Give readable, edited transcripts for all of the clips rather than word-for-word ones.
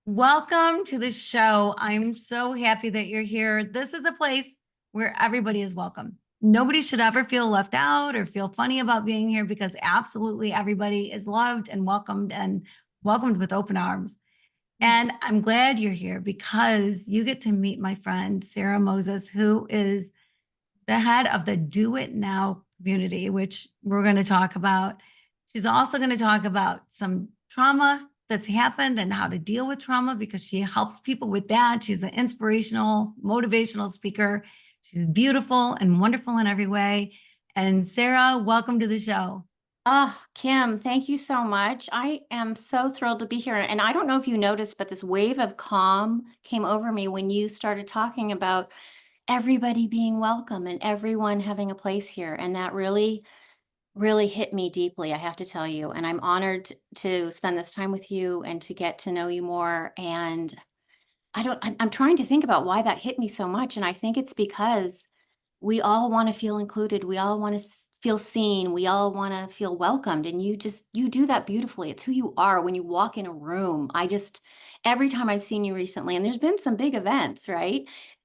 Welcome to the show. I'm so happy that you're here. This is a place where everybody is welcome. Nobody should ever feel left out or feel funny about being here because absolutely everybody is loved and welcomed with open arms. And I'm glad you're here because you get to meet my friend, Sara Moses, who is the head of the Do It Now community, which we're going to talk about. She's also going to talk about some trauma that's happened and how to deal with trauma because she helps people with that. She's an inspirational, motivational speaker. She's beautiful and wonderful in every way. And Sara, welcome to the show. Oh, Kim, thank you so much. I am so thrilled to be here. And I don't know if you noticed, but this wave of calm came over me when you started talking about everybody being welcome and everyone having a place here. And that really, really hit me deeply, I have to tell you. And I'm honored to spend this time with you and to get to know you more. And I'm trying to think about why that hit me so much. And I think it's because we all want to feel included. We all want to feel seen. We all want to feel welcomed. And you do that beautifully. It's who you are when you walk in a room. Every time I've seen you recently, and there's been some big events, right?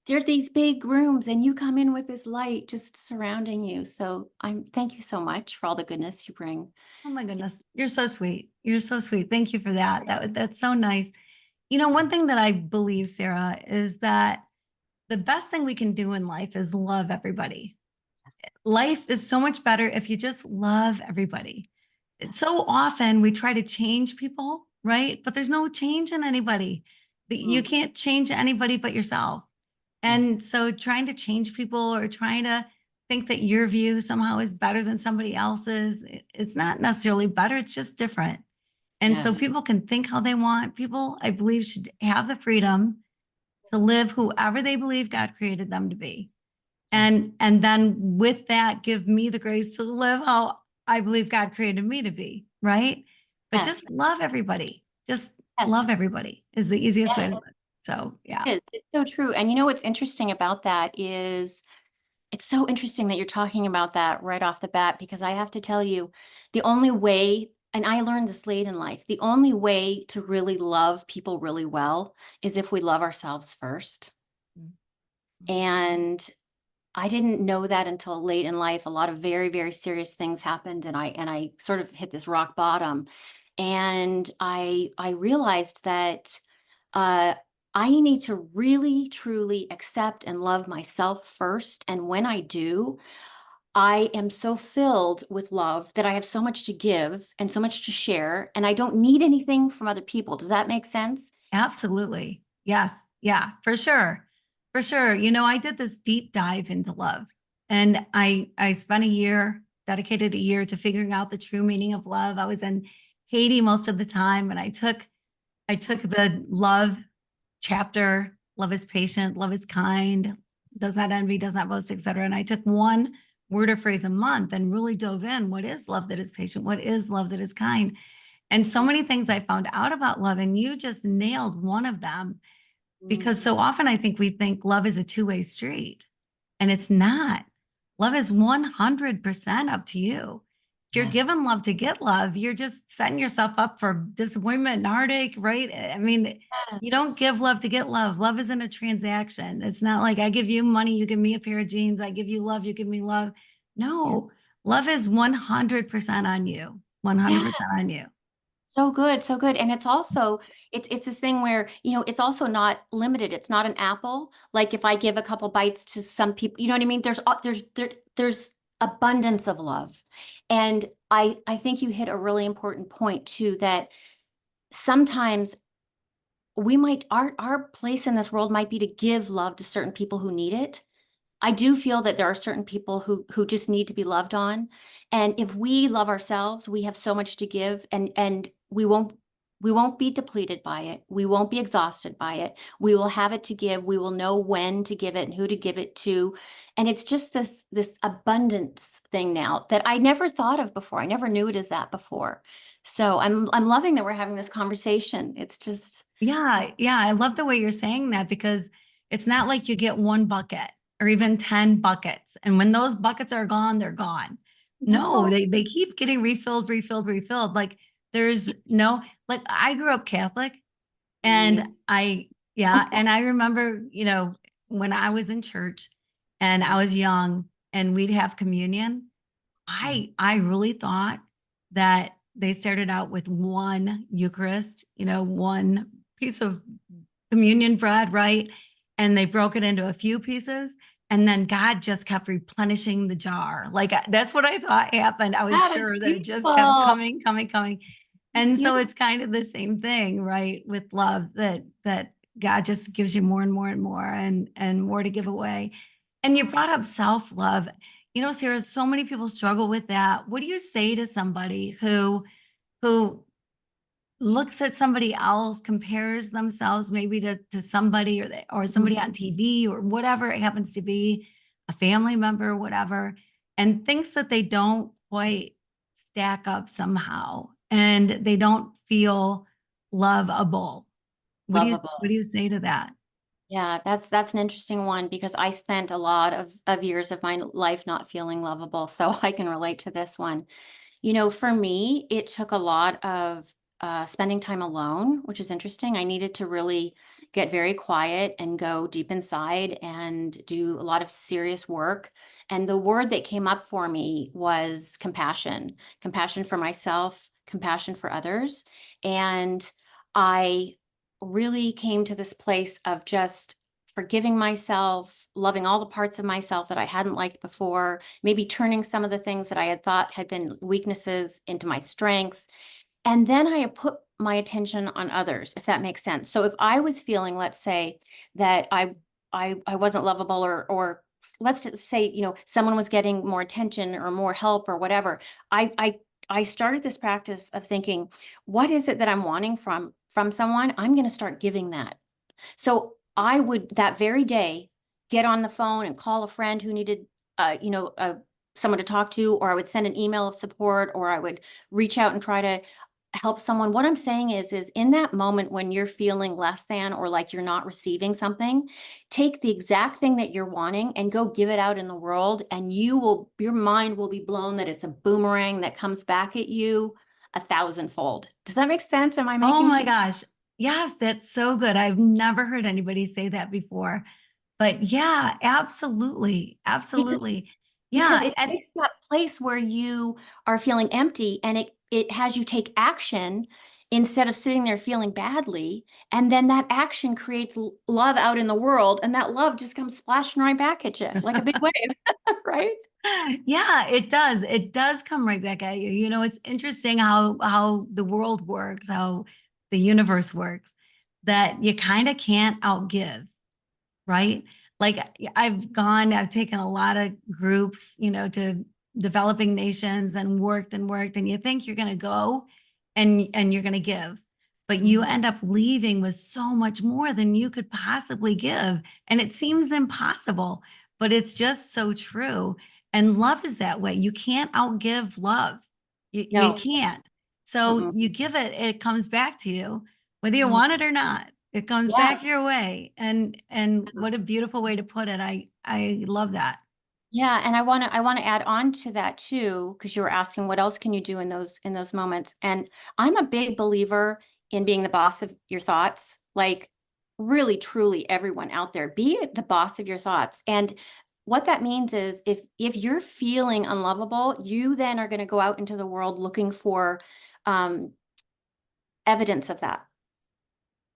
There's these big rooms and you come in with this light just surrounding you. So thank you so much for all the goodness you bring. Oh my goodness, you're so sweet. You're so sweet. Thank you for that. That's so nice. You know, one thing that I believe, Sara, is that the best thing we can do in life is love everybody. Yes. Life is so much better if you just love everybody. So often we try to change people, right? But there's no change in anybody. You Mm, can't change anybody but yourself. yes. And so trying to change people or trying to think that your view somehow is better than somebody else's, it's not necessarily better, it's just different. And so Yes. people can think how they want. People, I believe, should have the freedom to live whoever they believe God created them to be. Yes. And then with that, give me the grace to live how I believe God created me to be, right? But Yes. just love everybody. Just Yes. love everybody is the easiest way Yes. to live. So yeah, It is. It's so true. And you know what's interesting about that is it's so interesting that you're talking about that right off the bat, because I have to tell you, the only way, and I learned this late in life, the only way to really love people really well is if we love ourselves first. And I didn't know that until late in life. A lot of very, very serious things happened, and I sort of hit this rock bottom. And I realized that uh, I need to really, truly accept and love myself first. And when I do, I am so filled with love that I have so much to give and so much to share, and I don't need anything from other people. Does that make sense? absolutely. Yes. Yeah, for sure. For sure. You know, I did this deep dive into love and I spent a year, dedicated a year to figuring out the true meaning of love. I was in Haiti most of the time and I took the love chapter, love is patient, love is kind, does not envy, does not boast, etc. And I took one word or phrase a month and really dove in. What is love that is patient? What is love that is kind? And so many things I found out about love, and you just nailed one of them because Mm, so often I think we think love is a two-way street, and it's not. Love is 100% up to you. If you're yes. given love to get love, you're just setting yourself up for disappointment and heartache, right? I mean, you don't Yes. give love to get love. Love isn't a transaction. It's not like I give you money, you give me a pair of jeans, I give you love, you give me love. Yeah. No, love is 100% on you, Yeah. 100% on you. So good, so good. And it's also it's this thing where, it's also not limited. It's not an apple. Like if I give a couple bites to some people, you know what I mean? There's abundance of love. And I think you hit a really important point too, that sometimes our place in this world might be to give love to certain people who need it. I do feel that there are certain people who just need to be loved on. And if we love ourselves, we have so much to give, and we won't be depleted by it. We won't be exhausted by it. We will have it to give. We will know when to give it and who to give it to. And it's just this abundance thing now that I never thought of before. I never knew it as that before. So I'm loving that we're having this conversation. It's just Yeah, yeah, I love the way you're saying that because it's not like you get one bucket or even 10 buckets. And when those buckets are gone, they're gone. No, no. they keep getting refilled, refilled, refilled. Like there's no, like I grew up Catholic And yeah, and I remember, when I was in church and I was young and we'd have communion, I really thought that they started out with one Eucharist, one piece of communion bread, right? And they broke it into a few pieces. And then God just kept replenishing the jar. Like that's what I thought happened. I was That is sure that it just kept beautiful. coming, coming, coming. It's And so beautiful. it's kind of the same thing, right? With love that God just gives you more and more and more and more to give away. And you brought up self-love. Sarah, so many people struggle with that. What do you say to somebody who looks at somebody else, compares themselves maybe to somebody or somebody on TV or whatever it happens to be, a family member or whatever, and thinks that they don't quite stack up somehow and they don't feel lovable. What Lovable. do you say to that? Yeah, that's an interesting one because I spent a lot of years of my life not feeling lovable, so I can relate to this one. For me, it took a lot of spending time alone, which is interesting. I needed to really get very quiet and go deep inside and do a lot of serious work. And the word that came up for me was compassion, compassion for myself, compassion for others. And I really came to this place of just forgiving myself, loving all the parts of myself that I hadn't liked before, maybe turning some of the things that I had thought had been weaknesses into my strengths. And then I put my attention on others, if that makes sense. So if I was feeling, let's say, that I wasn't lovable, or let's just say, someone was getting more attention or more help or whatever, I started this practice of thinking, what is it that I'm wanting from someone? I'm going to start giving that. So I would that very day get on the phone and call a friend who needed, someone to talk to, or I would send an email of support, or I would reach out and try to help someone. What I'm saying is in that moment when you're feeling less than or like you're not receiving something, take the exact thing that you're wanting and go give it out in the world, and your mind will be blown that it's a boomerang that comes back at you a thousandfold. Does that make sense? Am I Oh making my sense? gosh. Yes, that's so good. I've never heard anybody say that before. But yeah, absolutely. Absolutely. Because Yeah. it And takes that place where you are feeling empty, and it has you take action instead of sitting there feeling badly. And then that action creates love out in the world, and that love just comes splashing right back at you like a big wave, right? yeah, it does. It does come right back at you. It's interesting how the world works, how the universe works, that you kind of can't outgive, right? Like I've taken a lot of groups, to developing nations and worked, and you think you're going to go and you're going to give, but you Mhm. end up leaving with so much more than you could possibly give. And it seems impossible, but it's just so true. And love is that way. You can't outgive love. You No. can't. So Mm-mm. you give it, it comes back to you, whether you want Mhm. it or not. It comes Yeah. back your way. And what a beautiful way to put it. I love that. Yeah, and I want to add on to that too, because you were asking what else can you do in those moments. And I'm a big believer in being the boss of your thoughts. Like really, truly, everyone out there, be the boss of your thoughts. And what that means is if you're feeling unlovable, you then are going to go out into the world looking for um, evidence of that.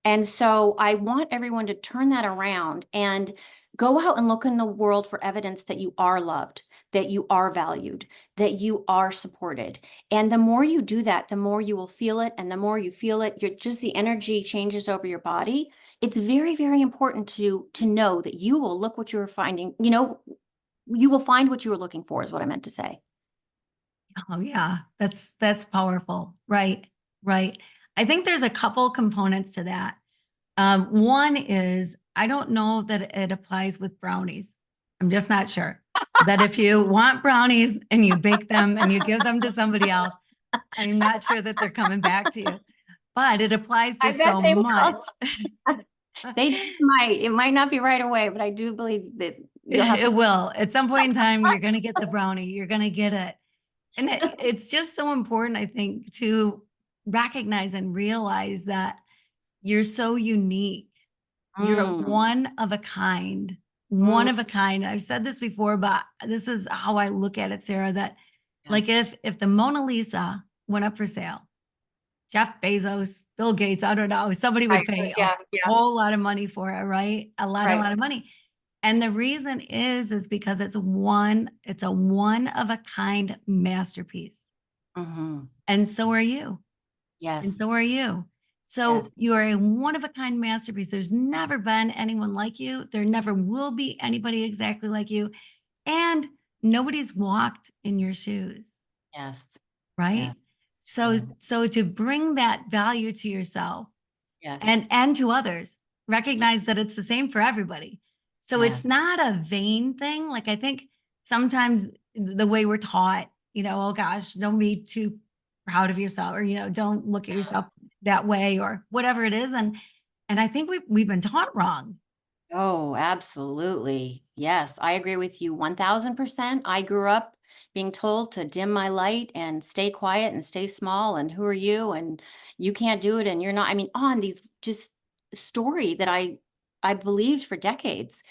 And so I want everyone to turn that around and go out and look in the world for evidence that you are loved, that you are valued, that you are supported. And the more you do that, the more you will feel it. And the more you feel it, the energy changes over your body. It's very, very important to know that you will look what you are finding, you will find what you were looking for, is what I meant to say. Oh yeah, that's powerful. Right. Right. I think there's a couple components to that. One is I don't know that it applies with brownies. I'm just not sure that if you want brownies and you bake them and you give them to somebody else, I'm not sure that they're coming back to you. But it applies to I bet so they will. much. They just might. It might not be right away, but I do believe that you'll have It some. will. At some point in time, you're going to get the brownie. You're going to get it. And it's just so important, I think, to recognize and realize that You're so unique. You're Mm, one of a kind, one mm, of a kind. I've said this before, but this is how I look at it, Sarah, that like yes. if the Mona Lisa went up for sale, Jeff Bezos, Bill Gates, I don't know, somebody Right. would pay a Yeah. Yeah. whole lot of money for it, right? A Right. lot of money. And the reason is because it's a one of a kind masterpiece. Hmm. And so are you. And Yes. so are you. Yes. So you are a one of a kind masterpiece. There's never been anyone like you. There never will be anybody exactly like you. And nobody's walked in your shoes, Yes. Yeah. right? So True. so to bring that value to yourself Yes. and to others, recognize that it's the same for everybody. So Yeah. it's not a vain thing. Like I think sometimes the way we're taught, oh gosh, don't be too proud of yourself, or don't look at yourself that way, or whatever it is. And I think we've been taught wrong. Oh, absolutely. Yes, I agree with you 1000%. I grew up being told to dim my light and stay quiet and stay small. And who are you? And you can't do it. And you're not. I mean, on these just story that I believed for decades.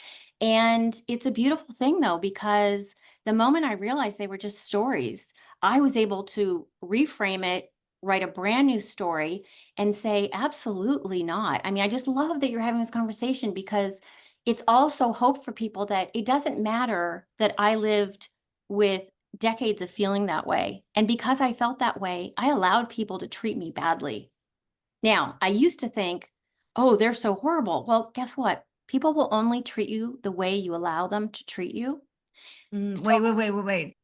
And it's a beautiful thing though, because the moment I realized they were just stories, I was able to reframe it, write a brand new story, and say, absolutely not. I mean, I just love that you're having this conversation because it's also hope for people that it doesn't matter that I lived with decades of feeling that way. And because I felt that way, I allowed people to treat me badly. Now, I used to think, oh, they're so horrible. Well, guess what? People will only treat you the way you allow them to treat you. So, Wait.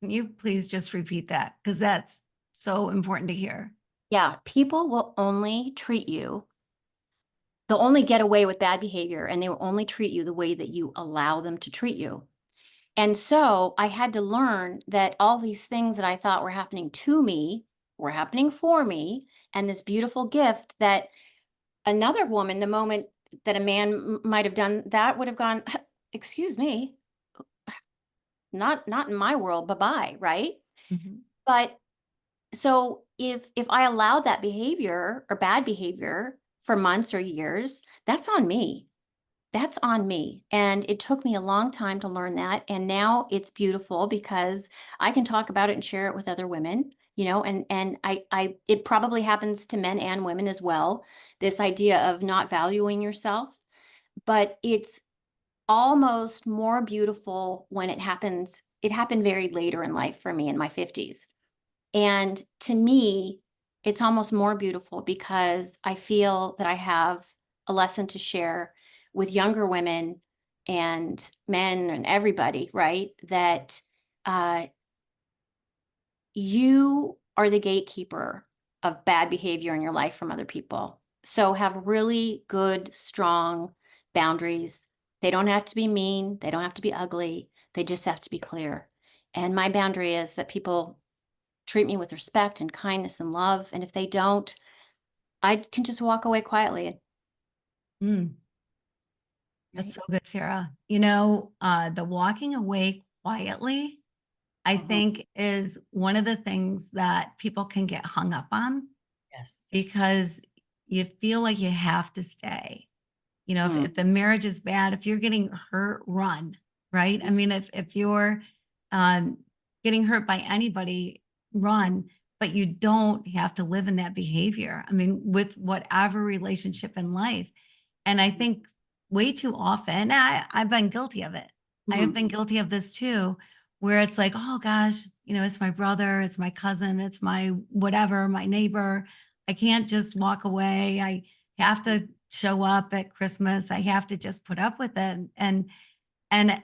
Can you please just repeat that? Because that's so important to hear. yeah, people will only treat you, they'll only get away with bad behavior and they will only treat you the way that you allow them to treat you. And so I had to learn that all these things that I thought were happening to me were happening for me. And this beautiful gift that another woman, the moment that a man might have done that, would have gone, excuse me, not in my world, bye-bye, right? Mhm. But so if I allowed that behavior or bad behavior for months or years, that's on me. That's on me. And it took me a long time to learn that. And now it's beautiful because I can talk about it and share it with other women, and it probably happens to men and women as well. This idea of not valuing yourself, but it's almost more beautiful when it happens. It happened very later in life for me in my 50s. And to me, it's almost more beautiful because I feel that I have a lesson to share with younger women and men and everybody, right? That uh, you are the gatekeeper of bad behavior in your life from other people. So have really good, strong boundaries. They don't have to be mean, they don't have to be ugly, they just have to be clear. And my boundary is that people treat me with respect and kindness and love. And if they don't, I can just walk away quietly. Mm. That's Right. so good, Sarah. The walking away quietly, I Hmm. think, is one of the things that people can get hung up on Yes. because you feel like you have to stay. Mm. If the marriage is bad, if you're getting hurt, run, right? I mean, if you're um, getting hurt by anybody, run, but you don't have to live in that behavior. I mean, with whatever relationship in life. And I think way too often, I've been guilty of it. I have Hmm. been guilty of this too, where it's like, oh gosh, it's my brother, it's my cousin, it's my whatever, my neighbor. I can't just walk away. I have to show up at Christmas. I have to just put up with it. And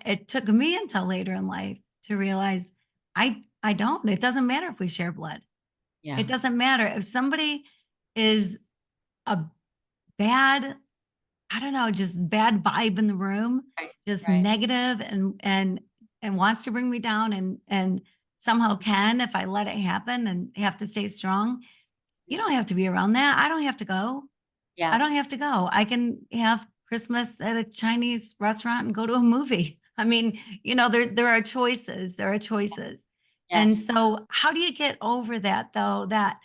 it took me until later in life to realize I don't. It doesn't matter if we share blood. It Yeah. doesn't matter if somebody is a bad, I don't know, just bad vibe in the room, Right. just Right. negative and wants to bring me down and somehow can if I let it happen and have to stay strong. You don't have to be around that. I don't have to go. I Yeah. don't have to go. I can have Christmas at a Chinese restaurant and go to a movie. I mean, there are choices. There are choices. And Yes. so how do you get over that though? That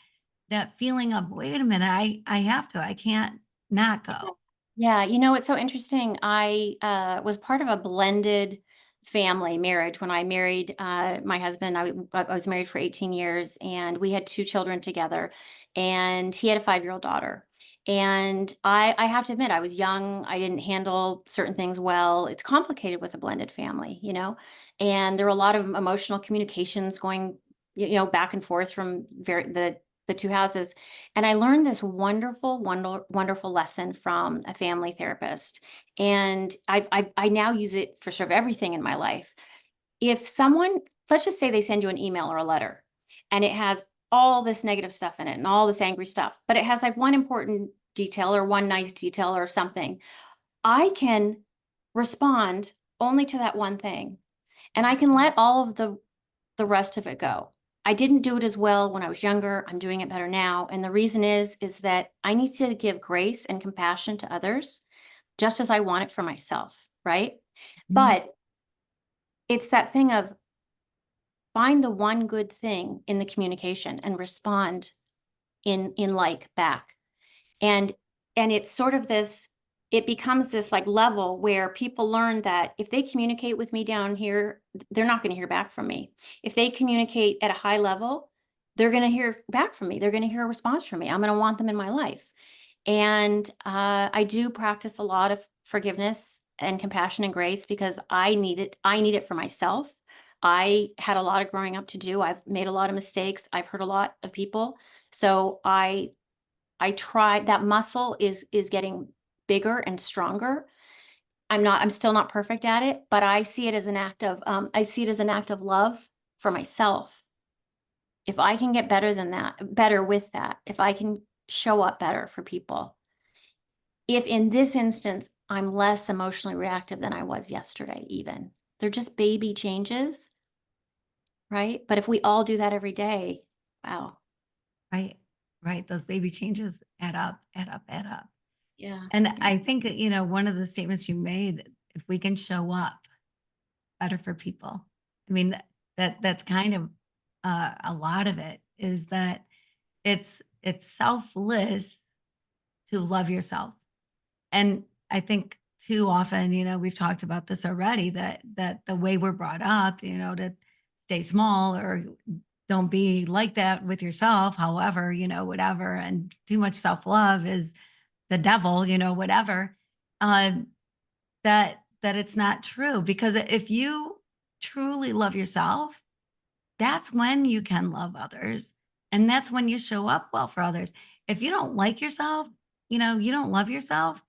feeling of, wait a minute, I have to. I can't. not Yeah. go. Yeah, you know, it's so interesting. I was part of a blended family marriage when I married my husband. I was married for 18 years and we had two children together, and he had a 5-year-old daughter. And I have to admit, I was young. I didn't handle certain things well. It's complicated with a blended family, you know, and there were a lot of emotional communications going, back and forth from the two houses. And I learned this wonderful lesson from a family therapist. And I now use it for sort of everything in my life. If someone, let's just say they send you an email or a letter and it has all this negative stuff in it and all this angry stuff, but it has like one important detail or one nice detail or something, I can respond only to that one thing. And I can let all of the rest of it go. I didn't do it as well when I was younger. I'm doing it better now. And the reason is that I need to give grace and compassion to others just as I want it for myself, right? Mhm. But it's that thing of find the one good thing in the communication and respond in like back. And it's sort of this, it becomes this like level where people learn that if they communicate with me down here, they're not going to hear back from me. If they communicate at a high level, they're going to hear back from me. They're going to hear a response from me. I'm going to want them in my life. And I do practice a lot of forgiveness and compassion and grace because I need it. I need it for myself. I had a lot of growing up to do. I've made a lot of mistakes. I've hurt a lot of people. So I try, that muscle is getting bigger and stronger. I'm still not perfect at it, but I see it as an act of I see it as an act of love for myself. If I can get better than that, better with that, if I can show up better for people. If in this instance I'm less emotionally reactive than I was yesterday even. They're just baby changes, right? But if we all do that every day, wow. Right. Right. Those baby changes add up, add up, add up. Yeah. And Yeah. I think that, one of the statements you made, if we can show up better for people. I mean, that's kind of a lot of it is that it's selfless to love yourself. And I think too often, we've talked about this already, that the way we're brought up, to stay small or don't be like that with yourself, however, whatever. And too much self-love is the devil, whatever. Um, that it's not true, because if you truly love yourself, that's when you can love others, and that's when you show up well for others. If you don't like yourself, you don't love yourself,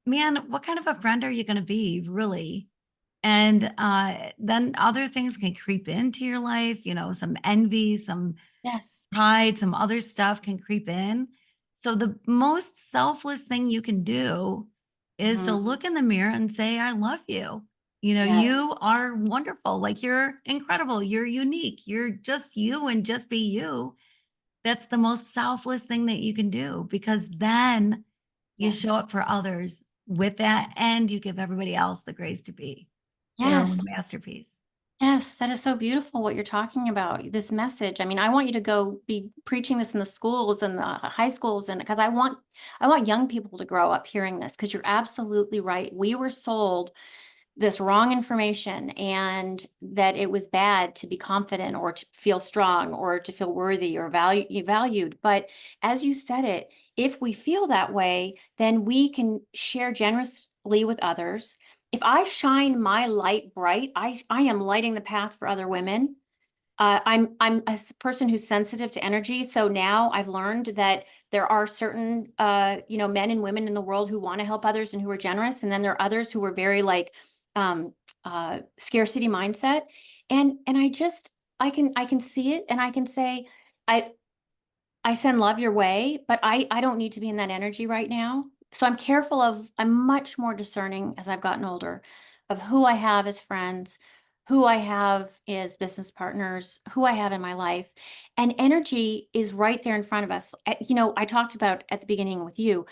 man, what kind of a friend are you going to be, really? And then other things can creep into your life, some envy, some Yes. pride, some other stuff can creep in. So the most selfless thing you can do is to Mhm. look in the mirror and say, I love you. Yes. You are wonderful. Like, you're incredible. You're unique. You're just you, and just be you. That's the most selfless thing that you can do, because then you show Yes. up for others with that, and you give everybody else the grace to be their own Yes. masterpiece. Yes, that is so beautiful what you're talking about, this message. I mean, I want you to go be preaching this in the schools and the high schools, and because I want young people to grow up hearing this, because you're absolutely right. We were sold this wrong information, and that it was bad to be confident or to feel strong or to feel worthy or valued. But as you said it, if we feel that way, then we can share generously with others. If I shine my light bright, I am lighting the path for other women. I'm a person who's sensitive to energy, so now I've learned that there are certain, men and women in the world who want to help others and who are generous, and then there are others who are very like um, scarcity mindset, and I can see it, and I can say, I I send love your way, but I don't need to be in that energy right now. So I'm much more discerning as I've gotten older of who I have as friends, who I have as business partners, who I have in my life. And energy is right there in front of us. I talked about at the beginning with you.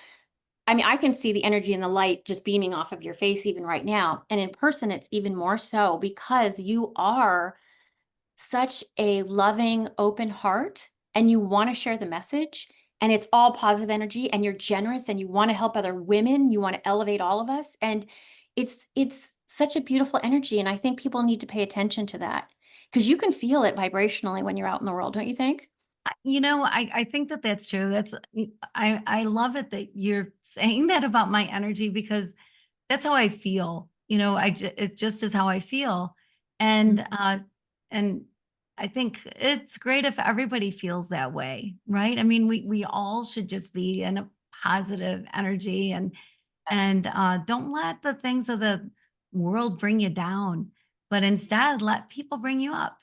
I mean, I can see the energy and the light just beaming off of your face even right now. And in person, it's even more so because you are such a loving, open heart and you want to share the message. and it's all positive energy, and you're generous and you want to help other women, you want to elevate all of us, and it's such a beautiful energy, and I think people need to pay attention to that because you can feel it vibrationally when you're out in the world, don't you think? I think that that's true. I love it that you're saying that about my energy because that's how I feel. It just is how I feel. Mhm. And I think it's great if everybody feels that way, right? I mean, we all should just be in a positive energy Yes. and don't let the things of the world bring you down, but instead let people bring you up.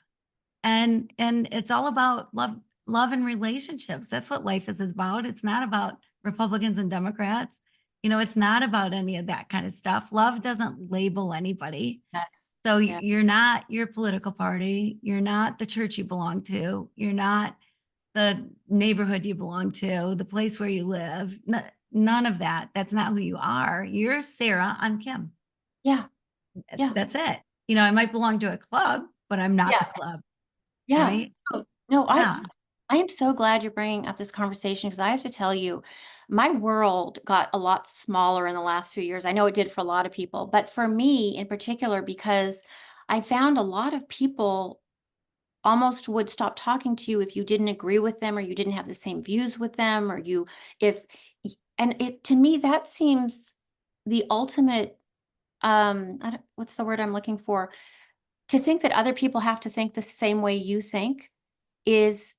And it's all about love and relationships. That's what life is about. It's not about Republicans and Democrats. It's not about any of that kind of stuff. Love doesn't label anybody. Yes. So Yeah. you're not your political party, you're not the church you belong to, you're not the neighborhood you belong to, the place where you live. None of that. That's not who you are. You're Sarah, I'm Kim. Yeah. Yeah. That's it. I might belong to a club, but I'm not Yeah. the club, Yeah. right? Oh, no, Yeah. I am so glad you're bringing up this conversation because I have to tell you, my world got a lot smaller in the last few years. I know it did for a lot of people, but for me in particular, because I found a lot of people almost would stop talking to you if you didn't agree with them or you didn't have the same views with them or you if and it to me that seems the ultimate I don't, what's the word I'm looking for, to think that other people have to think the same way you think is,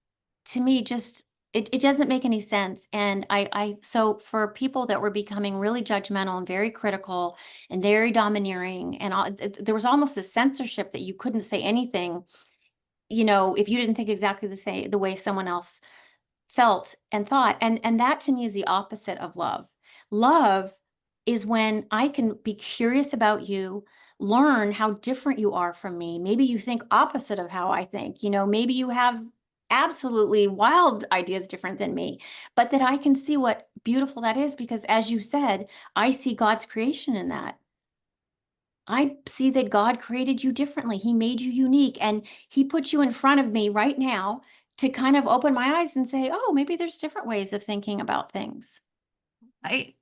to me, just it doesn't make any sense. And I so for people that were becoming really judgmental and very critical and very domineering and there was almost a censorship that you couldn't say anything, if you didn't think exactly the way someone else felt and thought, and that to me is the opposite of love. Love is when I can be curious about you, learn how different you are from me. Maybe you think opposite of how I think. Maybe you have absolutely wild ideas different than me, but that I can see what beautiful that is because as you said, I see God's creation in that. I see that God created you differently. He made you unique and he put you in front of me right now to kind of open my eyes and say, "Oh, maybe there's different ways of thinking about things." Right.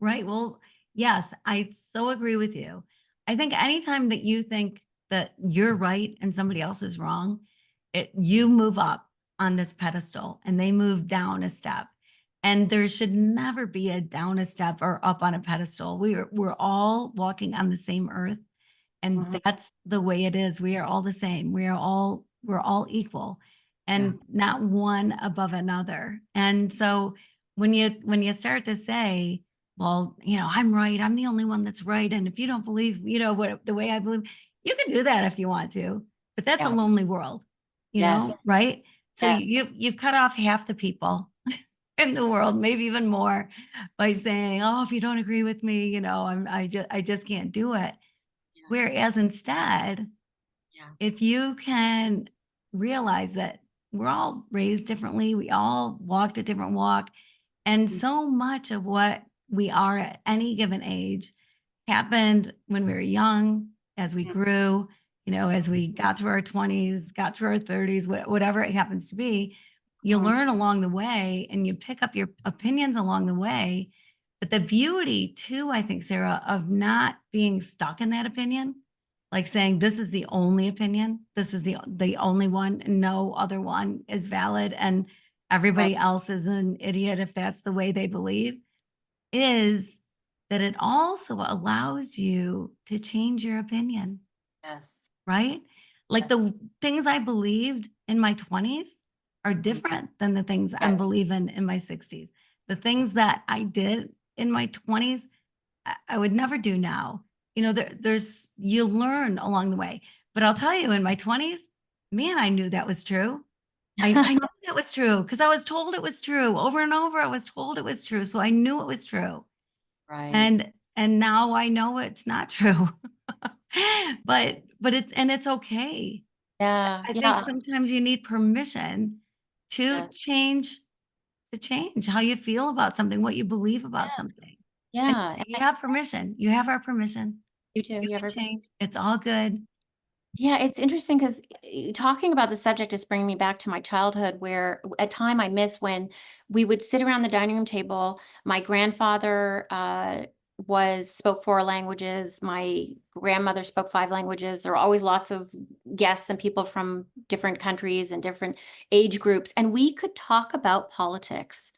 Right. Well, yes, I so agree with you. I think anytime that you think that you're right and somebody else is wrong, you move up on this pedestal and they move down a step. And there should never be a down a step or up on a pedestal. We're all walking on the same earth. And Mhm. that's the way it is. We are all the same. We're all equal Yeah. and not one above another. And so when you start to say, well, I'm right, I'm the only one that's right. And if you don't believe, what the way I believe, you can do that if you want to, but that's a Yeah. lonely world, Yes. right? So Yes. you've cut off half the people in the world, maybe even more, by saying, oh, if you don't agree with me, I just can't do it. Yeah. Whereas instead, Yeah. if you can realize that we're all raised differently, we all walked a different walk, and Mm. so much of what we are at any given age happened when we were young, as we grew, as we got through our 20s, got through our 30s, whatever it happens to be. You Mhm. learn along the way and you pick up your opinions along the way. But the beauty, too, I think, Sarah, of not being stuck in that opinion, like saying this is the only opinion, this is the only one, and no other one is valid, and Right. everybody else is an idiot if that's the way they believe, is that it also allows you to change your opinion, Yes. right? Like Yes. the things I believed in my 20s are Mhm. different than the things I'm Right. believing in my 60s. The things that I did in my 20s, I would never do now. You learn along the way. But I'll tell you, in my 20s, man, I knew that was true. I knew that was true because I was told it was true over and over. I was told it was true. So I knew it was true. Right. And now I know it's not true. But it's okay. Yeah. I think Yeah. sometimes you need permission to Yes. change how you feel about something, what you believe about Yeah. something. And Yeah. you have permission. You have our permission. You too. You You can ever? change. It's all good. Yeah, it's interesting because talking about the subject is bringing me back to my childhood, where a time I miss when we would sit around the dining room table. My grandfather was spoke 4 languages. My grandmother spoke 5 languages. There were always lots of guests and people from different countries and different age groups, and we could talk about politics.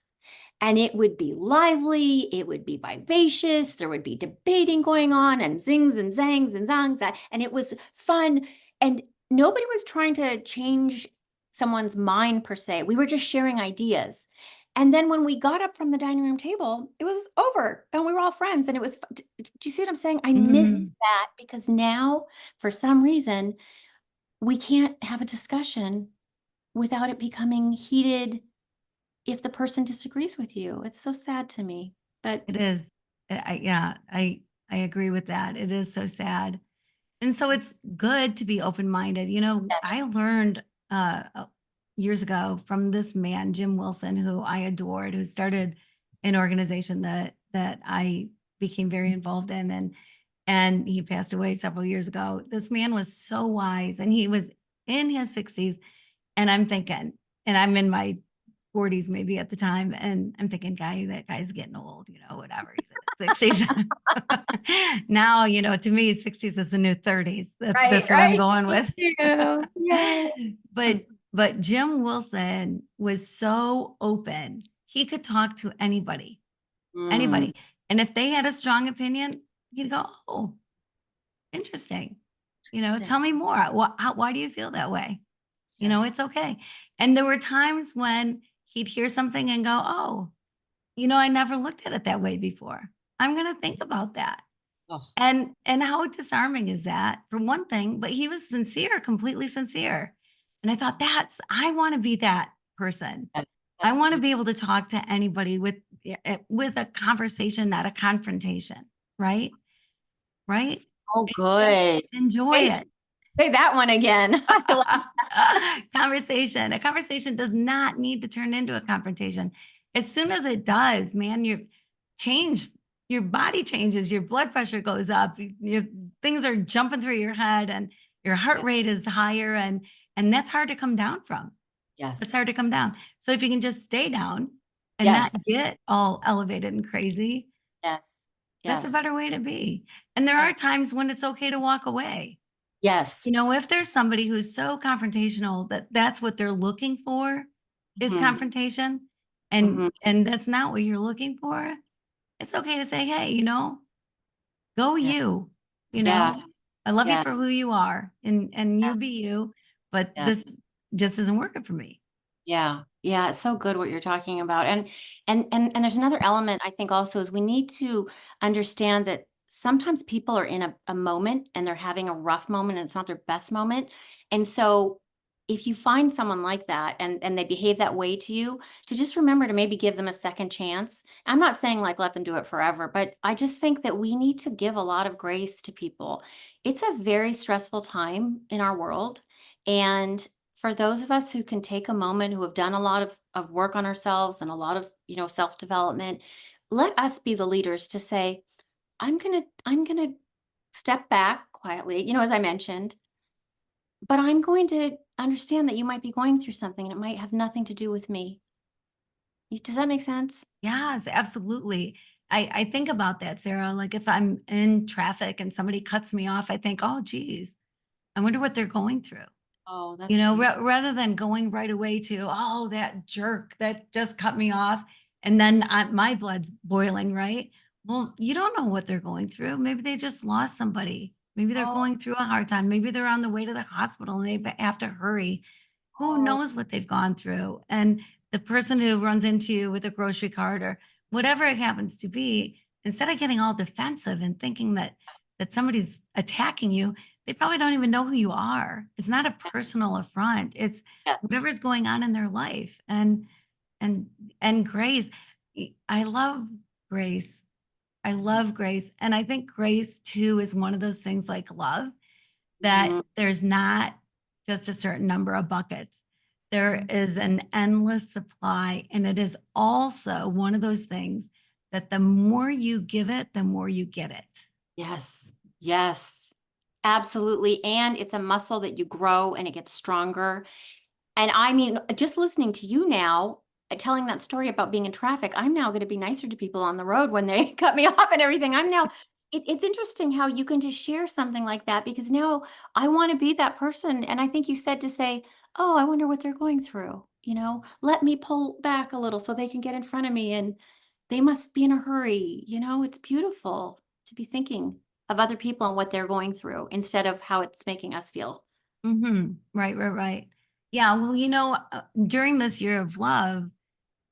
And it would be lively, it would be vivacious, there would be debating going on and zings and zangs and zongs, and it was fun. And nobody was trying to change someone's mind per se. We were just sharing ideas. And then when we got up from the dining room table, it was over and we were all friends and it was fun. Do you see what I'm saying? I miss Mm, that because now, for some reason, we can't have a discussion without it becoming heated if the person disagrees with you. It's so sad to me, but it is. Yeah, I agree with that. It is so sad. And so it's good to be open-minded. yes. I learned years ago from this man, Jim Wilson, who I adored, who started an organization that I became very involved in, and he passed away several years ago. This man was so wise, and he was in his 60s, and I'm thinking, and I'm in my 40s maybe at the time, and I'm thinking, that guy's getting old, whatever. He's in his 60s. Now, to me, 60s is the new 30s. Right, That's what I'm right. going Me with. too. Yeah. But Jim Wilson was so open. He could talk to anybody, Mm, anybody. And if they had a strong opinion, he'd go, "Oh, interesting. interesting. Tell me more. Why do you feel that way?" Yes. It's okay. And there were times when he'd hear something and go, "Oh, I never looked at it that way before. I'm going to think about that." Oh, And how disarming is that for one thing, but he was sincere, completely sincere. And I thought I want to be that person. that I that's want to beautiful. be able to talk to anybody with a conversation, not a confrontation, right? Right? Oh, And just good. enjoy Say it. say that one again. I like Conversation. A conversation does not need to turn into a confrontation. As soon as it does, man, change, your body changes, your blood pressure goes up, things are jumping through your head, and your heart Yeah. rate is higher, and that's hard to come down from. It's Yes. hard to come down. So if you can just stay down and not Yes. get all elevated and crazy, Yes. that's a Yes. better way to be. And there are Yes. times when it's okay to walk away. Yes. If there's somebody who's so confrontational that that's what they're looking for is Mhm. confrontation, and Mhm. and that's not what you're looking for, it's okay to say, "Hey, go Yeah. you." You know, Yes. I love you for Yes. who you are, and you Yes. be you, but Yes. this just isn't working for me. Yeah. Yeah, it's so good what you're talking about. And there's another element I think also is we need to understand that sometimes people are in a moment and they're having a rough moment and it's not their best moment. And so if you find someone like that and they behave that way to you, to just remember to maybe give them a second chance. I'm not saying like let them do it forever, but I just think that we need to give a lot of grace to people. It's a very stressful time in our world. And for those of us who can take a moment, who have done a lot of work on ourselves and a lot of, self-development, let us be the leaders to say, I'm gonna step back quietly, as I mentioned, but I'm going to understand that you might be going through something and it might have nothing to do with me. Does that make sense? Yes, absolutely. I think about that, Sarah. Like if I'm in traffic and somebody cuts me off, I think, "Oh, geez, I wonder what they're going through." Oh, that's beautiful. Rather than going right away to, "Oh, that jerk that just cut me off." And then my blood's boiling, right? Well, you don't know what they're going through. Maybe they just lost somebody. Maybe they're Oh, going through a hard time. Maybe they're on the way to the hospital and they have to hurry. Who oh, knows what they've gone through? And the person who runs into you with a grocery cart or whatever it happens to be, instead of getting all defensive and thinking that somebody's attacking you, they probably don't even know who you are. It's not a personal affront. It's yes. whatever's going on in their life. And and grace. I love grace. I love grace. And I think grace too is one of those things like love, that Mhm. there's not just a certain number of buckets. There is an endless supply. And it is also one of those things that the more you give it, the more you get it. Yes. Yes. absolutely. And it's a muscle that you grow and it gets stronger. And I mean, just listening to you now, telling that story about being in traffic, I'm now going to be nicer to people on the road when they cut me off and everything. I'm now, it's interesting how you can just share something like that because now I want to be that person. And I think you said to say, oh, I wonder what they're going through. Let me pull back a little so they can get in front of me and they must be in a hurry. It's beautiful to be thinking of other people and what they're going through instead of how it's making us feel. Right, right, right. Yeah. Well, during this year of love,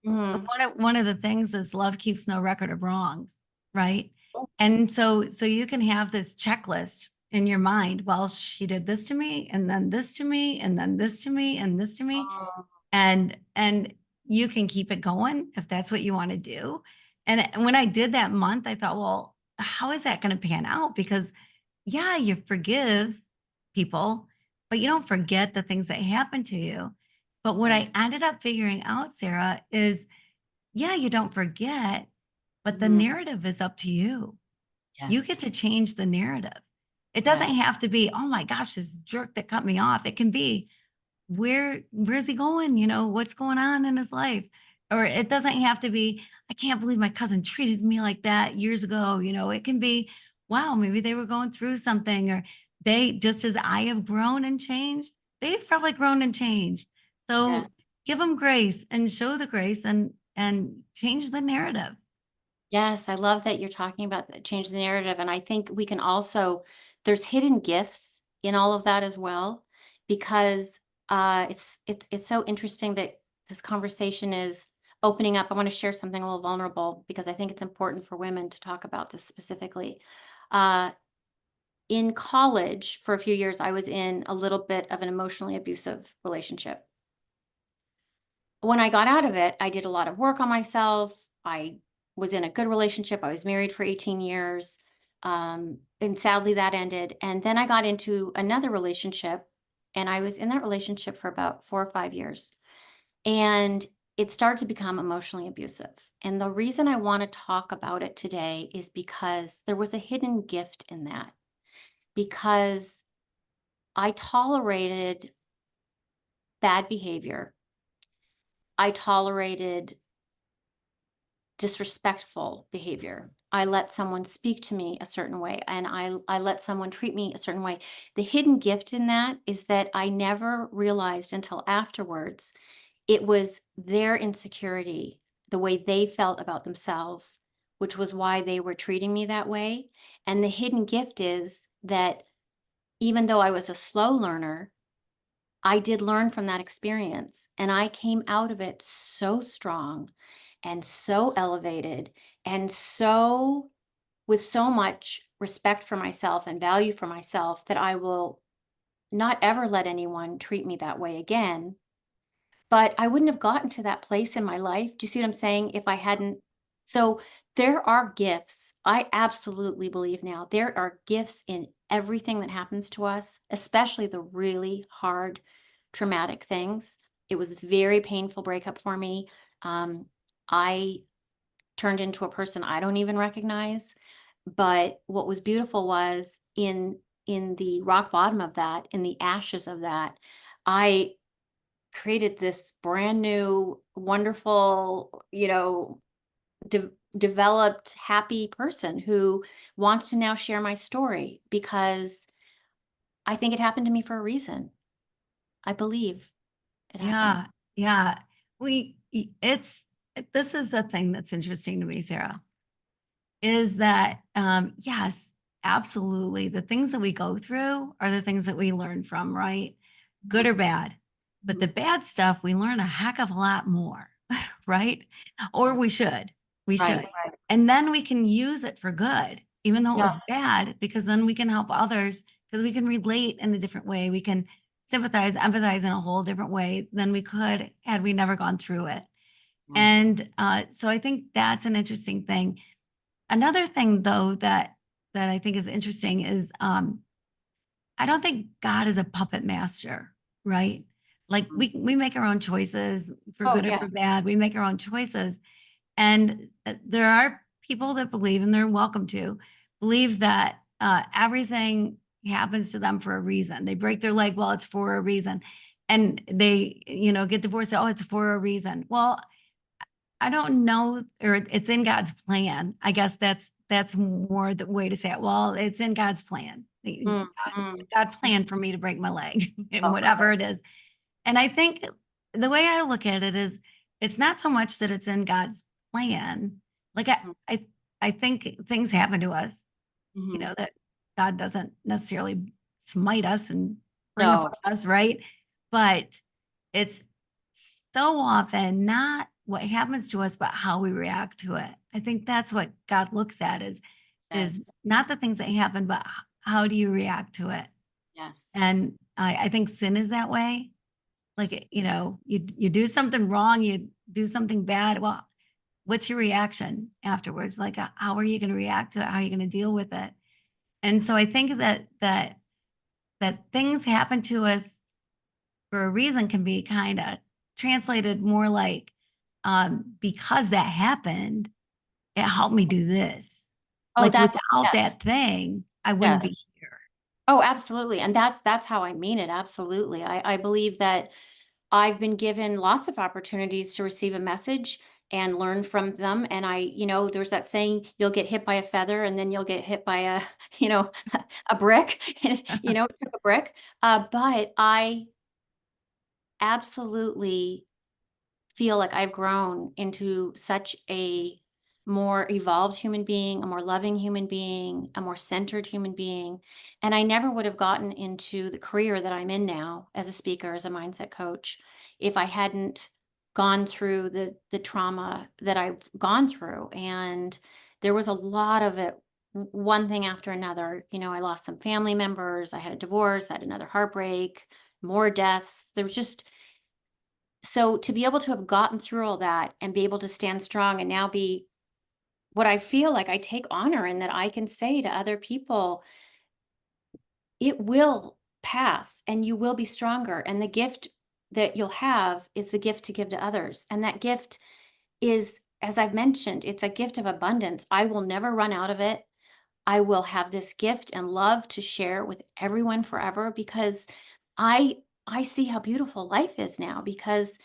Mm. one of the things is love keeps no record of wrongs, right? And so you can have this checklist in your mind. Well, she did this to me, and then this to me, and then this to me, and this to me, Oh, and you can keep it going if that's what you want to do. And when I did that month, I thought, well, how is that going to pan out? Because yeah, you forgive people, but you don't forget the things that happened to you. But what right. I ended up figuring out, Sarah, is yeah, you don't forget, but the Mhm. narrative is up to you. You get Yes. to change the narrative. It doesn't Yes. have to be, oh my gosh, this jerk that cut me off. It can be, where's he going? What's going on in his life? Or it doesn't have to be, I can't believe my cousin treated me like that years ago. It can be, wow, maybe they were going through something, or they, just as I have grown and changed, they've probably grown and changed. Yes. So give them grace and show the grace, and change the narrative. Yes, I love that you're talking about change the narrative, and I think we can also there's hidden gifts in all of that as well, because it's so interesting that this conversation is opening up. I want to share something a little vulnerable because I think it's important for women to talk about this specifically. Uh, in college, for a few years, I was in a little bit of an emotionally abusive relationship. When I got out of it, I did a lot of work on myself. I was in a good relationship. I was married for 18 years. And sadly, that ended. And then I got into another relationship, and I was in that relationship for about 4 or 5 years. And it started to become emotionally abusive. And the reason I want to talk about it today is because there was a hidden gift in that, because I tolerated bad behavior. I tolerated disrespectful behavior. I let someone speak to me a certain way, and I let someone treat me a certain way. The hidden gift in that is that I never realized until afterwards it was their insecurity, the way they felt about themselves, which was why they were treating me that way. And the hidden gift is that even though I was a slow learner, I did learn from that experience, and I came out of it so strong and so elevated and so with so much respect for myself and value for myself that I will not ever let anyone treat me that way again. But I wouldn't have gotten to that place in my life. Do you see what I'm saying? If I hadn't. So there are gifts. I absolutely believe now there are gifts in everything that happens to us, especially the really hard, traumatic things. It was a very painful breakup for me. I turned into a person I don't even recognize. But what was beautiful was in the rock bottom of that, in the ashes of that, I created this brand new, wonderful, developed, happy person who wants to now share my story because I think it happened to me for a reason. I believe it happened. Yeah, yeah. This is a thing that's interesting to me, Sarah, is that yes, absolutely, the things that we go through are the things that we learn from, right? Good Mhm, or bad. But the mhm. bad stuff, we learn a heck of a lot more, right? Or Right, we should. right. And then we can use it for good, even though it Yeah. was bad, because then we can help others, because we can relate in a different way. We can sympathize, empathize in a whole different way than we could had we never gone through it. Yes. And so I think that's an interesting thing. Another thing, though, that I think is interesting is I don't think God is a puppet master, right? Like Mm. we make our own choices for Oh, good or yeah. for bad. We make our own choices, and there are people that believe, and they're welcome to believe that everything. happens to them for a reason. They break their leg, well, it's for a reason. And they, get divorced. Oh, it's for a reason. Well, I don't know, or it's in God's plan. I guess that's more the way to say it. Well, it's in God's plan. Mm, God, mm. God planned for me to break my leg and Oh, whatever it is. And I think the way I look at it is it's not so much that it's in God's plan. Like mm, I think things happen to us, mhm. that God doesn't necessarily smite us and bring upon No. us, right? But it's so often not what happens to us, but how we react to it. I think that's what God looks at is Yes. not the things that happen, but how do you react to it? Yes. And I think sin is that way. Like, you do something wrong, you do something bad. Well, what's your reaction afterwards? Like, how are you going to react to it? How are you going to deal with it? And so I think that things happen to us for a reason can be kind of translated more like, because that happened, it helped me do this. Oh, Like that's without yes, that thing, I wouldn't yes. be here. Oh, absolutely. And that's how I mean it. Absolutely. I believe that I've been given lots of opportunities to receive a message and learn from them. And there's that saying, you'll get hit by a feather and then you'll get hit by a, you know, a brick. And, it took a brick. But I absolutely feel like I've grown into such a more evolved human being, a more loving human being, a more centered human being. And I never would have gotten into the career that I'm in now as a speaker, as a mindset coach, if I hadn't gone through the trauma that I've gone through. And there was a lot of it, one thing after another. I lost some family members, I had a divorce, I had another heartbreak, more deaths. There was just so to be able to have gotten through all that and be able to stand strong and now be what I feel like I take honor in, that I can say to other people, it will pass and you will be stronger. And the gift that you'll have is the gift to give to others. And that gift is, as I've mentioned, it's a gift of abundance. I will never run out of it. I will have this gift and love to share with everyone forever, because I I see how beautiful life is now, because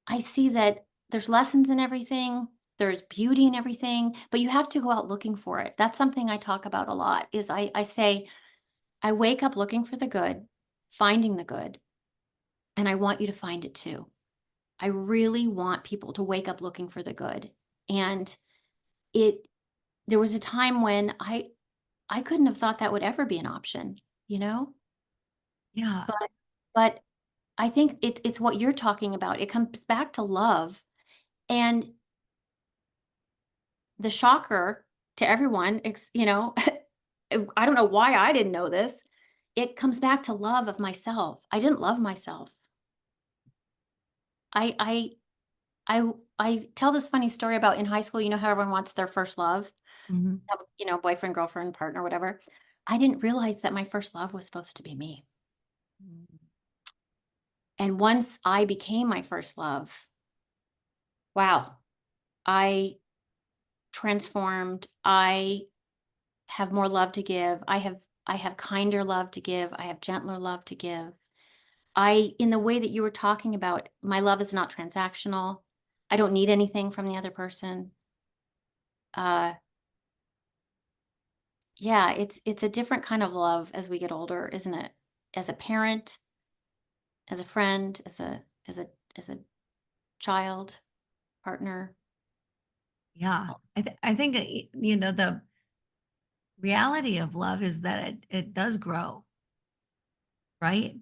I see that there's lessons in everything, there's beauty in everything, but you have to go out looking for it. That's something I talk about a lot, is I say, I wake up looking for the good, finding the good, and I want you to find it too. I really want people to wake up looking for the good. And it there was a time when I couldn't have thought that would ever be an option, you know? Yeah. But but I think it's what you're talking about. It comes back to love. And the shocker to everyone, I don't know why I didn't know this. It comes back to love of myself. I didn't love myself. I I I tell this funny story about in high school, how everyone wants their first love, Mhm. boyfriend, girlfriend, partner, whatever. I didn't realize that my first love was supposed to be me. And once I became my first love, wow, I transformed. I have more love to give. I have kinder love to give. I have gentler love to give. In the way that you were talking about, my love is not transactional. I don't need anything from the other person. Uh, yeah, it's a different kind of love as we get older, isn't it? As a parent, as a friend, as a child, partner. Yeah. I think, the reality of love is that it does grow, right?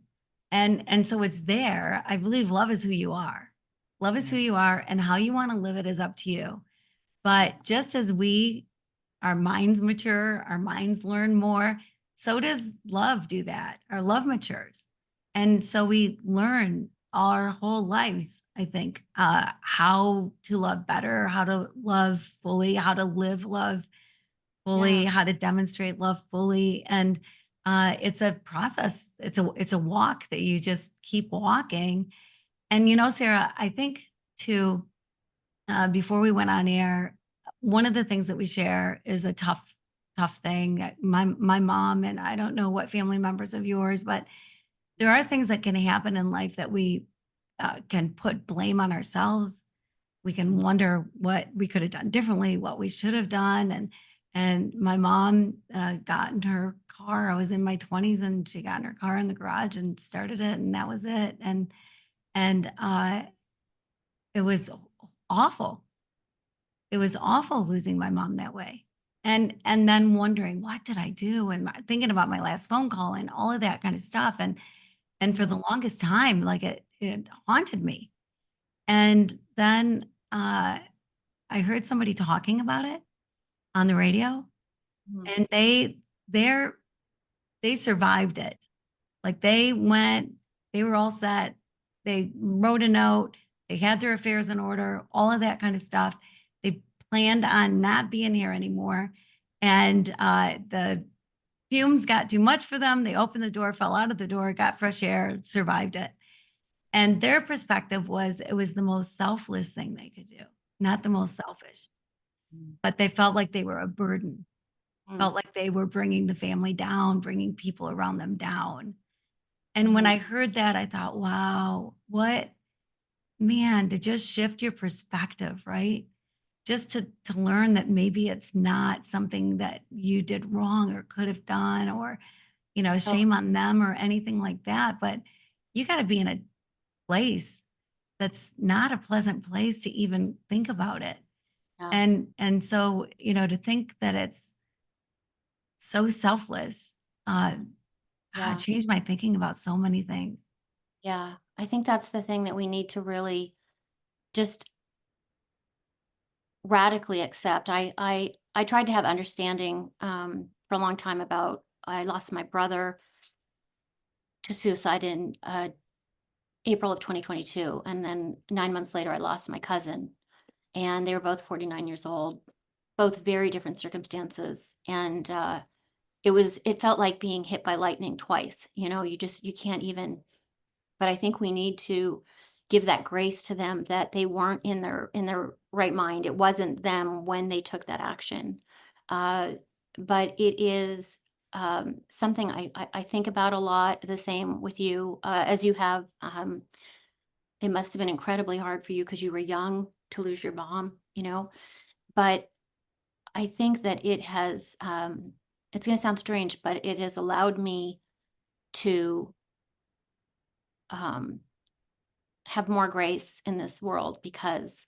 And so it's there. I believe love is who you are. Love is who Yeah. you are, and how you want to live it is up to you. But Yes. just as our minds mature, our minds learn more, so does love do that. Our love matures. And so we learn our whole lives, I think, how to love better, how to love fully, how to live love fully, Yeah. how to demonstrate love fully. And it's a process. It's a walk that you just keep walking. And Sarah, I think too, before we went on air, one of the things that we share is a tough tough thing. My mom, and I don't know what family members of yours, but there are things that can happen in life that we can put blame on ourselves. We can wonder what we could have done differently, what we should have done. And my mom got in her car. I was in my 20s, and she got in her car in the garage and started it, and that was it. And it was awful. It was awful losing my mom that way. And then wondering, what did I do? And thinking about my last phone call and all of that kind of stuff. And for the longest time, like it haunted me. And then I heard somebody talking about it on the radio, Mhm. and they're they survived it. Like they were all set. They wrote a note, they had their affairs in order, all of that kind of stuff. They planned on not being here anymore. And the fumes got too much for them. They opened the door, fell out of the door, got fresh air, survived it. And their perspective was it was the most selfless thing they could do, not the most selfish, Mm. but they felt like they were a burden, Mm. felt like they were bringing the family down, bringing people around them down. And when Mhm. I heard that, I thought, wow, what man, to just shift your perspective, right? Just to learn that maybe it's not something that you did wrong or could have done, or, Oh, shame on them or anything like that. But you got to be in a place that's not a pleasant place to even think about it. yeah, And so, to think that it's so selfless, uh, yeah, changed my thinking about so many things. yeah. I think that's the thing that we need to really just radically accept. I tried to have understanding for a long time about. I lost my brother to suicide in April of 2022, and then 9 months later, I lost my cousin, and they were both 49 years old, both very different circumstances, and it felt like being hit by lightning twice. You can't even. But I think we need to give that grace to them that they weren't in their right mind. It wasn't them when they took that action. Uh, but it is something I think about a lot. The same with you as you have. It must have been incredibly hard for you because you were young to lose your mom. But I think that it has. It's going to sound strange, but it has allowed me to. Um, have more grace in this world because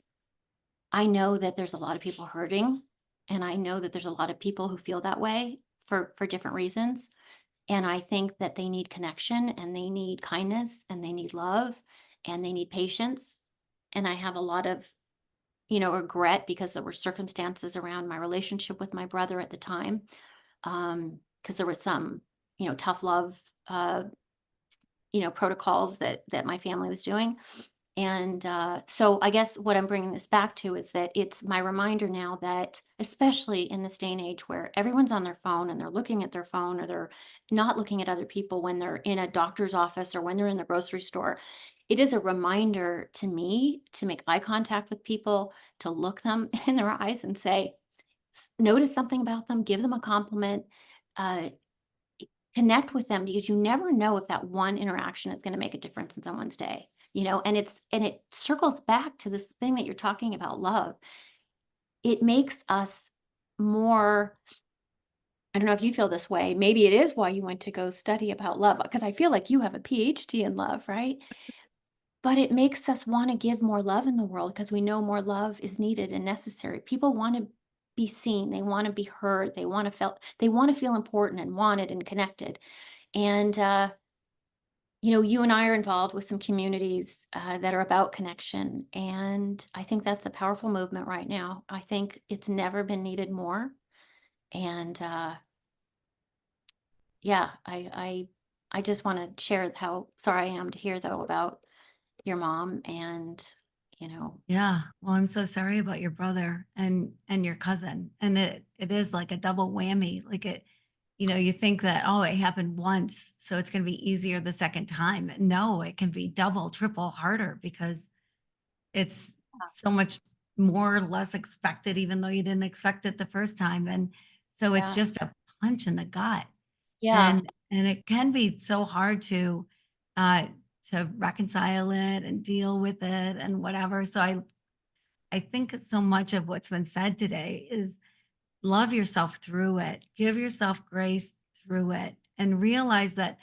I know that there's a lot of people hurting, and I know that there's a lot of people who feel that way for different reasons, and I think that they need connection, and they need kindness, and they need love, and they need patience. And I have a lot of regret because there were circumstances around my relationship with my brother at the time, because there was some tough love protocols that my family was doing. And so I guess what I'm bringing this back to is that it's my reminder now that, especially in this day and age where everyone's on their phone and they're looking at their phone, or they're not looking at other people when they're in a doctor's office or when they're in the grocery store, it is a reminder to me to make eye contact with people, to look them in their eyes and say, notice something about them, give them a compliment. Uh, Connect with them, because you never know if that one interaction is going to make a difference in someone's day. And it circles back to this thing that you're talking about, love. It makes us more. I don't know if you feel this way. Maybe it is why you went to go study about love, because I feel like you have a PhD in love, right? But it makes us want to give more love in the world because we know more love is needed and necessary. People want to be seen, they want to be heard, they want to feel important and wanted and connected. And you and I are involved with some communities that are about connection. And I think that's a powerful movement right now. I think it's never been needed more. And yeah, I just want to share how sorry I am to hear, though, about your mom. And, you know, Yeah. Well, I'm so sorry about your brother and your cousin. And it is like a double whammy. Like you think that, oh, it happened once, so it's going to be easier the second time. No, it can be double, triple harder because it's so much more or less expected, even though you didn't expect it the first time. And So it's Yeah. just a punch in the gut. Yeah. And it can be so hard uh to reconcile it and deal with it and whatever. So I think so much of what's been said today is love yourself through it. Give yourself grace through it and realize that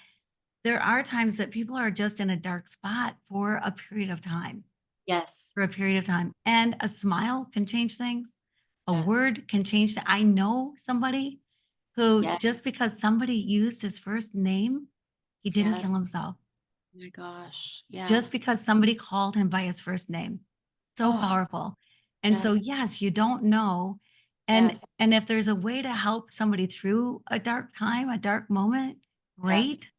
there are times that people are just in a dark spot for a period of time, Yes. for a period of time. And a smile can change things. A Yes. word can change. I know somebody who, Yeah. just because somebody used his first name, he didn't Yeah. kill himself. Oh my gosh. Yeah. Just because somebody called him by his first name. So Oh, powerful. And so, yes. yes, you don't know. Yes. And if there's a way to help somebody through a dark time, a dark moment, Yes. great.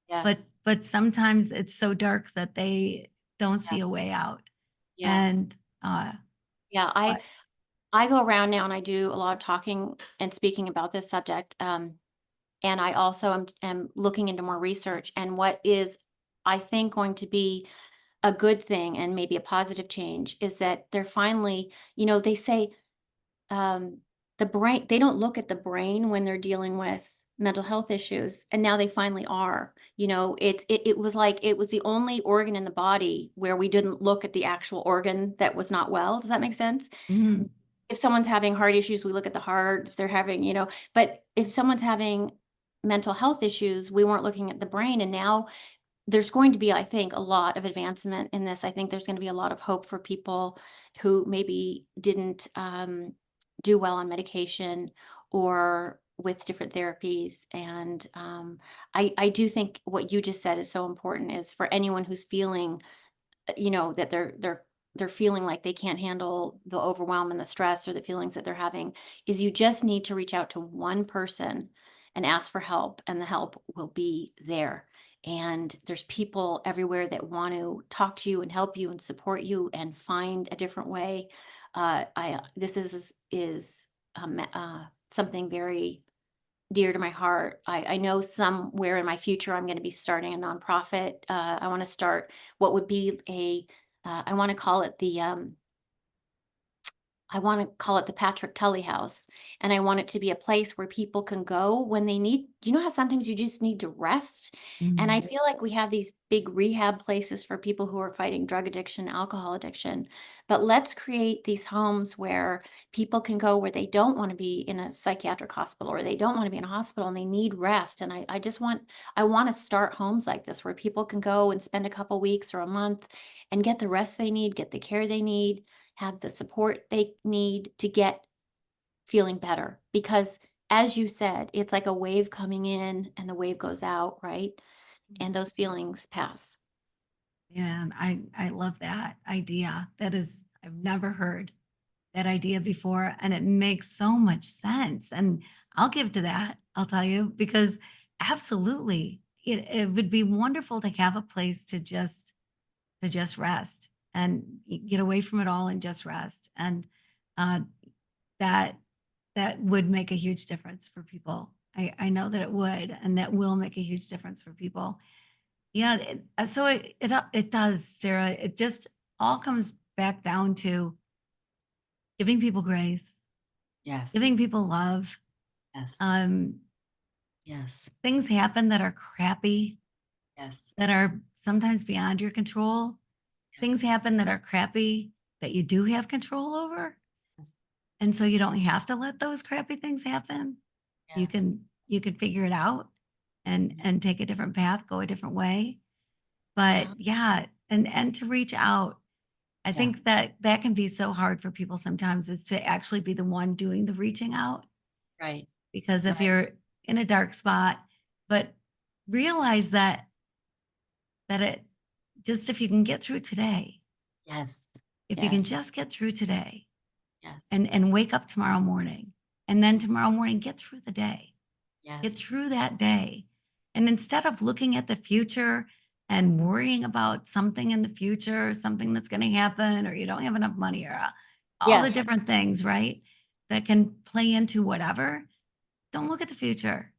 Yes. But sometimes it's so dark that they don't Yeah. see a way out. Yeah. And Yeah. but I go around now and I do a lot of talking and speaking about this subject. And I also am looking into more research and what is, I think, going to be a good thing and maybe a positive change is that they're finally, they say um, the brain, they don't look at the brain when they're dealing with mental health issues. And now they finally are. It was like it was the only organ in the body where we didn't look at the actual organ that was not well. Does that make sense? mhm, If someone's having heart issues, we look at the heart. If they're having, but if someone's having mental health issues, we weren't looking at the brain. And now there's going to be, I think, a lot of advancement in this. I think there's going to be a lot of hope for people who maybe didn't do well on medication or with different therapies. And I do think what you just said is so important is for anyone who's feeling that they're feeling like they can't handle the overwhelm and the stress or the feelings that they're having is you just need to reach out to one person and ask for help and the help will be there and there's people everywhere that want to talk to you and help you and support you and find a different way. I This is something very dear to my heart. I know somewhere in my future I'm going to be starting a nonprofit. I want to start what would be I want to call it the Patrick Tully House, and I want it to be a place where people can go when they need. You know how sometimes you just need to rest? And I mhm. feel like we have these big rehab places for people who are fighting drug addiction, alcohol addiction. But let's create these homes where people can go where they don't want to be in a psychiatric hospital or they don't want to be in a hospital and they need rest. And I want to start homes like this where people can go and spend a couple weeks or a month and get the rest they need, get the care they need, have the support they need to get feeling better. Because as you said, it's like a wave coming in and the wave goes out, right? And those feelings pass. And I love that idea. That is, I've never heard that idea before, and it makes so much sense. And I'll give to that. I'll tell you because absolutely, it would be wonderful to have a place to just rest and get away from it all and just rest. And uh, that that would make a huge difference for people. I know that it would, and that will make a huge difference for people. Yeah, so it does, Sarah. It just all comes back down to giving people grace, Yes. giving people love. Yes. Um, Yes. Things happen that are crappy, Yes. that are sometimes beyond your control. Things Yes. happen that are crappy that you do have control over. Yes. And so you don't have to let those crappy things happen. Yes. You can figure it out Mhm. and take a different path, go a different way. Yeah. But yeah, and to reach out. I Yeah. think that that can be so hard for people sometimes is to actually be the one doing the reaching out Right. because if Right. you're in a dark spot, but realize that it just if you can get through today, Yes. if you can Yes. just get through today Yes. and wake up tomorrow morning and then tomorrow morning get through the day. Get Yes. through that day. And instead of looking at the future and worrying about something in the future, something that's going to happen, or you don't have enough money, or all the Yes. different things, right? That can play into whatever. Don't look at the future.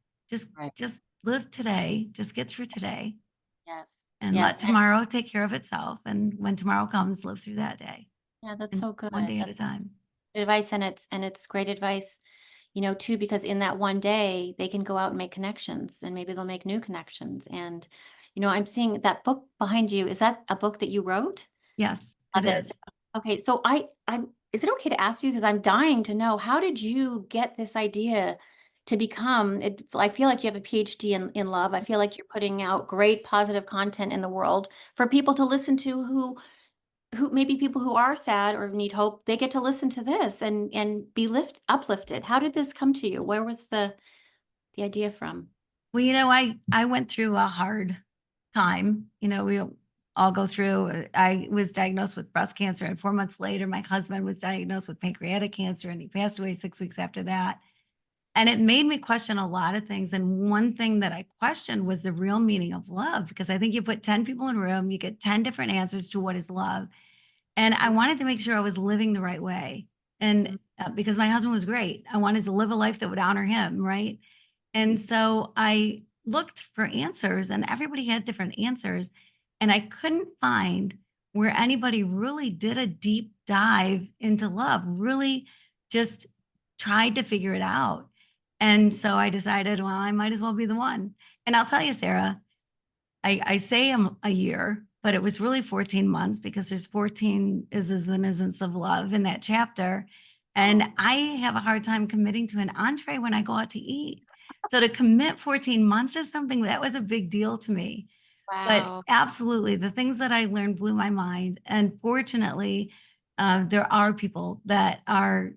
Right. Just live today. Just get through today Yes. and Yes. let tomorrow take care of itself. And when tomorrow comes, live through that day Yeah, that's and so good. one day at a That's time. advice and it's great advice. too, because in that one day, they can go out and make connections, and maybe they'll make new connections. And, I'm seeing that book behind you. Is that a book that you wrote? Yes, Love it it. is. Okay, so is it okay to ask you, because I'm dying to know, how did you get this idea to become it? I feel like you have a PhD in love. I feel like you're putting out great positive content in the world for people to listen to, who maybe people who are sad or need hope, they get to listen to this and be uplifted. How did this come to you? Where was the idea from? Well, I went through a hard time. We all go through. I was diagnosed with breast cancer, and 4 months later, my husband was diagnosed with pancreatic cancer, and he passed away 6 weeks after that. And it made me question a lot of things. And one thing that I questioned was the real meaning of love, because I think you put 10 people in a room, you get 10 different answers to what is love. And I wanted to make sure I was living the right way. And Mhm. because my husband was great, I wanted to live a life that would honor him. Right. And so I looked for answers, and everybody had different answers. And I couldn't find where anybody really did a deep dive into love, really just tried to figure it out. And so I decided, well, I might as well be the one. And I'll tell you, Sarah, I say a year, but it was really 14 months, because there's 14 is's and isn't of love in that chapter. And Oh, I have a hard time committing to an entree when I go out to eat. So to commit 14 months to something, that was a big deal to me. But wow. absolutely, the things that I learned blew my mind. And fortunately, there are people that are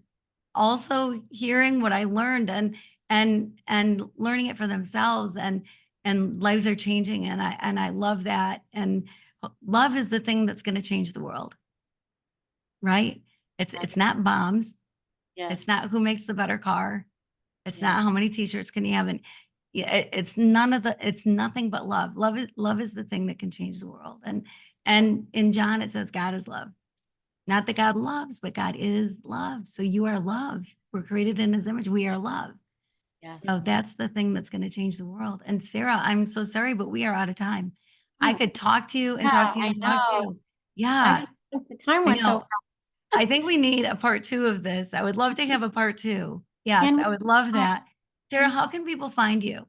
also hearing what I learned, and learning it for themselves, and lives are changing, and I love that. And love is the thing that's going to change the world, right? Love It's it. not bombs, it's Yes. not who makes the better car, it's Yes. not how many t-shirts can you have, and it's none of the it's nothing but love. Love is the thing that can change the world. And in John it says God is love. Not that God loves, but God is love. So you are love. We're created in his image. We are love. So Yes. that's the thing that's going to change the world. And Sarah, I'm so sorry, but we are out of time. I Oh, could talk to you and yeah, talk to you I and talk to know. you. I Yeah, know. The time I went so know. fast. I think we need a part two of this. I would love to have a part two. Yes, Can I we? would love Oh, that. Sarah, how can people find you?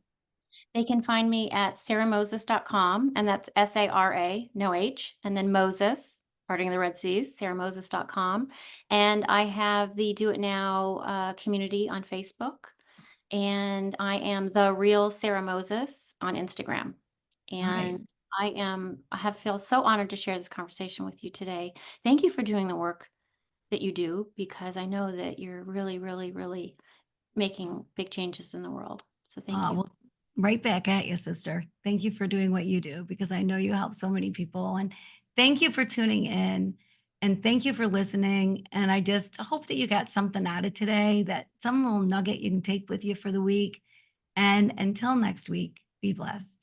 they can find me at saramoses.com, and that's Sara, no H, and then Moses, parting the Red Seas, saramoses.com. And I have the Do It Now community on Facebook, and I am the real Sara Moses on Instagram. All right. And I have feel so honored to share this conversation with you today. Thank you for doing the work that you do, because I know that you're really, really, really making big changes in the world. So thank you. Well, right back at you, sister. Thank you for doing what you do, because I know you help so many people. And thank you for tuning in. And thank you for listening. And I just hope that you got something out of today, that some little nugget you can take with you for the week. And until next week, be blessed.